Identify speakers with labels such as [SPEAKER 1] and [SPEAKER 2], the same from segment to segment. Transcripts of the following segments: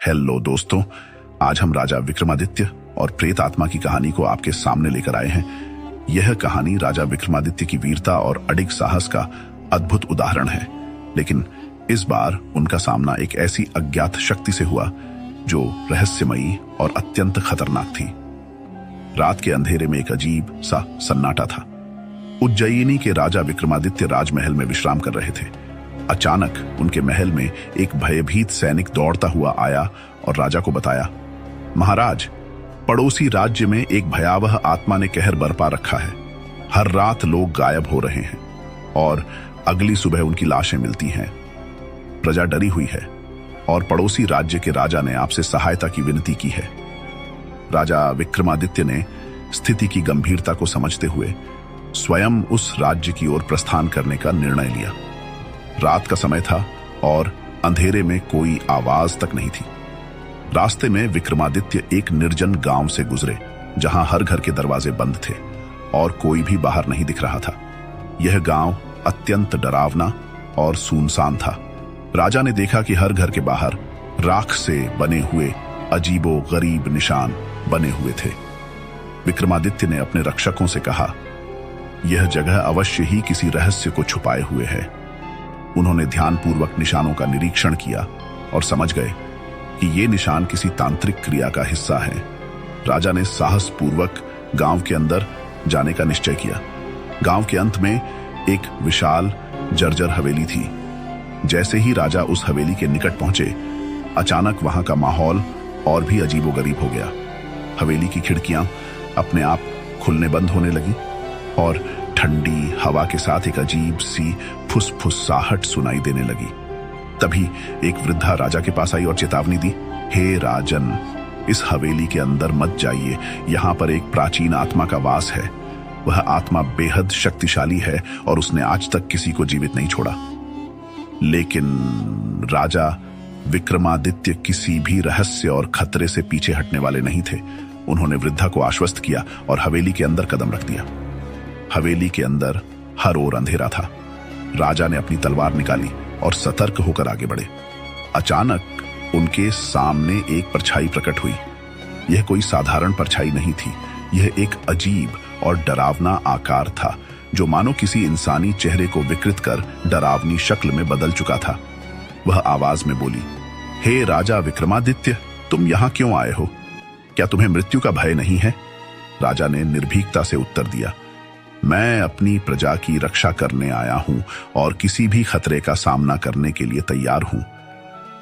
[SPEAKER 1] Hello दोस्तों, आज हम राजा विक्रमादित्य और प्रेत आत्मा की कहानी को आपके सामने लेकर आए हैं। यह कहानी राजा विक्रमादित्य की वीरता और अडिग साहस का अद्भुत उदाहरण है, लेकिन इस बार उनका सामना एक ऐसी अज्ञात शक्ति से हुआ जो रहस्यमयी और अत्यंत खतरनाक थी। रात के अंधेरे में एक अजीब सा सन्नाटा था। उज्जयिनी के राजा विक्रमादित्य राजमहल में विश्राम कर रहे थे। अचानक उनके महल में एक भयभीत सैनिक दौड़ता हुआ आया और राजा को बताया, महाराज, पड़ोसी राज्य में एक भयावह आत्मा ने कहर बरपा रखा है। हर रात लोग गायब हो रहे हैं और अगली सुबह उनकी लाशें मिलती हैं। प्रजा डरी हुई है और पड़ोसी राज्य के राजा ने आपसे सहायता की विनती की है। राजा विक्रमादित्य ने स्थिति की गंभीरता को समझते हुए स्वयं उस राज्य की ओर प्रस्थान करने का निर्णय लिया। रात का समय था और अंधेरे में कोई आवाज तक नहीं थी। रास्ते में विक्रमादित्य एक निर्जन गांव से गुजरे, जहां हर घर के दरवाजे बंद थे और कोई भी बाहर नहीं दिख रहा था। यह गांव अत्यंत डरावना और सुनसान था। राजा ने देखा कि हर घर के बाहर राख से बने हुए अजीबो गरीब निशान बने हुए थे। विक्रमादित्य ने अपने रक्षकों से कहा, यह जगह अवश्य ही किसी रहस्य को छुपाए हुए है। उन्होंने ध्यानपूर्वक निशानों का निरीक्षण किया और समझ गए कि ये निशान किसी तांत्रिक क्रिया का हिस्सा है। राजा ने साहसपूर्वक गांव के अंदर जाने का निश्चय किया। गांव के अंत में एक विशाल जर्जर हवेली थी। जैसे ही राजा उस हवेली के निकट पहुंचे, अचानक वहां का माहौल और भी अजीबोगरीब हो गया। हवेली की खिड़कियां अपने आप खुलने बंद होने लगी और ठंडी हवा के साथ एक अजीब सी फुसफुसाहट सुनाई देने लगी। तभी एक वृद्धा राजा के पास आई और चेतावनी दी, हे राजन, इस हवेली के अंदर मत जाइए। यहाँ पर एक प्राचीन आत्मा का वास है। वह आत्मा बेहद शक्तिशाली है और उसने आज तक किसी को जीवित नहीं छोड़ा। लेकिन राजा विक्रमादित्य किसी भी रहस्य और खतरे से पीछे हटने वाले नहीं थे। उन्होंने वृद्धा को आश्वस्त किया और हवेली के अंदर कदम रख दिया। हवेली के अंदर हर ओर अंधेरा था। राजा ने अपनी तलवार निकाली और सतर्क होकर आगे बढ़े। अचानक उनके सामने एक परछाई प्रकट हुई। यह कोई साधारण परछाई नहीं थी। यह एक अजीब और डरावना आकार था, जो मानो किसी इंसानी चेहरे को विकृत कर डरावनी शक्ल में बदल चुका था। वह आवाज में बोली, हे राजा विक्रमादित्य, तुम यहां क्यों आए हो? क्या तुम्हें मृत्यु का भय नहीं है? राजा ने निर्भीकता से उत्तर दिया, मैं अपनी प्रजा की रक्षा करने आया हूं और किसी भी खतरे का सामना करने के लिए तैयार हूं।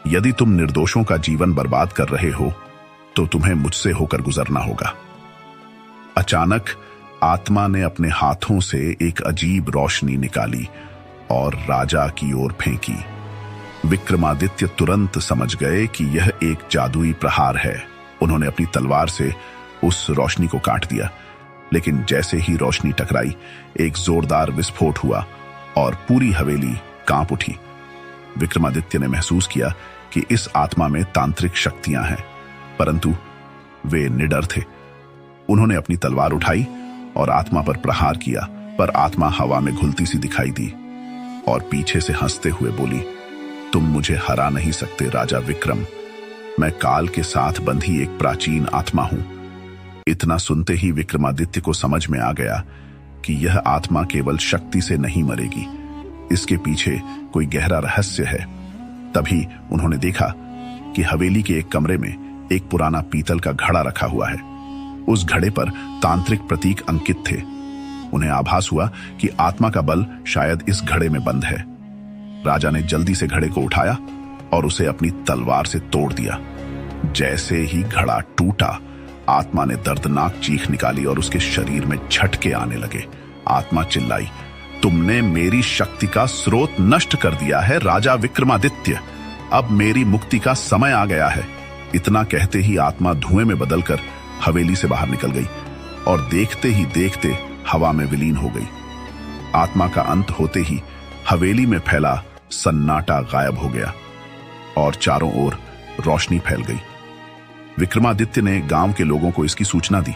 [SPEAKER 1] यदि तुम निर्दोषों का जीवन बर्बाद कर रहे हो तो तुम्हें मुझसे होकर गुजरना होगा। अचानक आत्मा ने अपने हाथों से एक अजीब रोशनी निकाली और राजा की ओर फेंकी। विक्रमादित्य तुरंत समझ गए कि यह एक जादुई प्रहार है। उन्होंने अपनी तलवार से उस रोशनी को काट दिया, लेकिन जैसे ही रोशनी टकराई, एक जोरदार विस्फोट हुआ और पूरी हवेली कांप उठी। विक्रमादित्य ने महसूस किया कि इस आत्मा में तांत्रिक शक्तियां हैं, परंतु वे निडर थे। उन्होंने अपनी तलवार उठाई और आत्मा पर प्रहार किया, पर आत्मा हवा में घुलती सी दिखाई दी और पीछे से हंसते हुए बोली, तुम मुझे हरा नहीं सकते राजा विक्रम। मैं काल के साथ बंधी एक प्राचीन आत्मा हूं। इतना सुनते ही विक्रमादित्य को समझ में आ गया कि यह आत्मा केवल शक्ति से नहीं मरेगी, इसके पीछे कोई गहरा रहस्य है। तभी उन्होंने देखा कि हवेली के एक कमरे में एक पुराना पीतल का घड़ा रखा हुआ है। उस घड़े पर तांत्रिक प्रतीक अंकित थे। उन्हें आभास हुआ कि आत्मा का बल शायद इस घड़े में बंद है। राजा ने जल्दी से घड़े को उठाया और उसे अपनी तलवार से तोड़ दिया। जैसे ही घड़ा टूटा, आत्मा ने दर्दनाक चीख निकाली और उसके शरीर में झटके आने लगे। आत्मा चिल्लाई, तुमने मेरी शक्ति का स्रोत नष्ट कर दिया है राजा विक्रमादित्य। अब मेरी मुक्ति का समय आ गया है। इतना कहते ही आत्मा धुएं में बदलकर हवेली से बाहर निकल गई और देखते ही देखते हवा में विलीन हो गई। आत्मा का अंत होते ही हवेली में फैला सन्नाटा गायब हो गया और चारों ओर रोशनी फैल गई। विक्रमादित्य ने गांव के लोगों को इसकी सूचना दी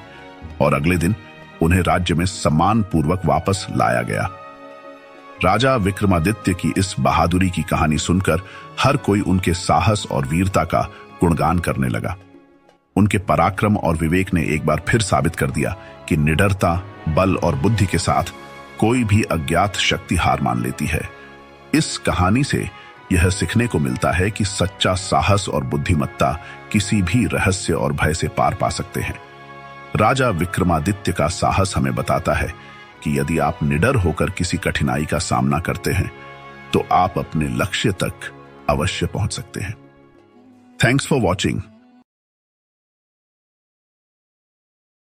[SPEAKER 1] और अगले दिन उन्हें राज्य में सम्मान पूर्वक वापस लाया गया। राजा विक्रमादित्य की इस बहादुरी की कहानी सुनकर हर कोई उनके साहस और वीरता का गुणगान करने लगा। उनके पराक्रम और विवेक ने एक बार फिर साबित कर दिया कि निडरता, बल और बुद्धि के साथ कोई भी अज्ञात शक्ति हार मान लेती है। इस कहानी से यह सीखने को मिलता है कि सच्चा साहस और बुद्धिमत्ता किसी भी रहस्य और भय से पार पा सकते हैं। राजा विक्रमादित्य का साहस हमें बताता है कि यदि आप निडर होकर किसी कठिनाई का सामना करते हैं तो आप अपने लक्ष्य तक अवश्य पहुंच सकते हैं। Thanks for watching.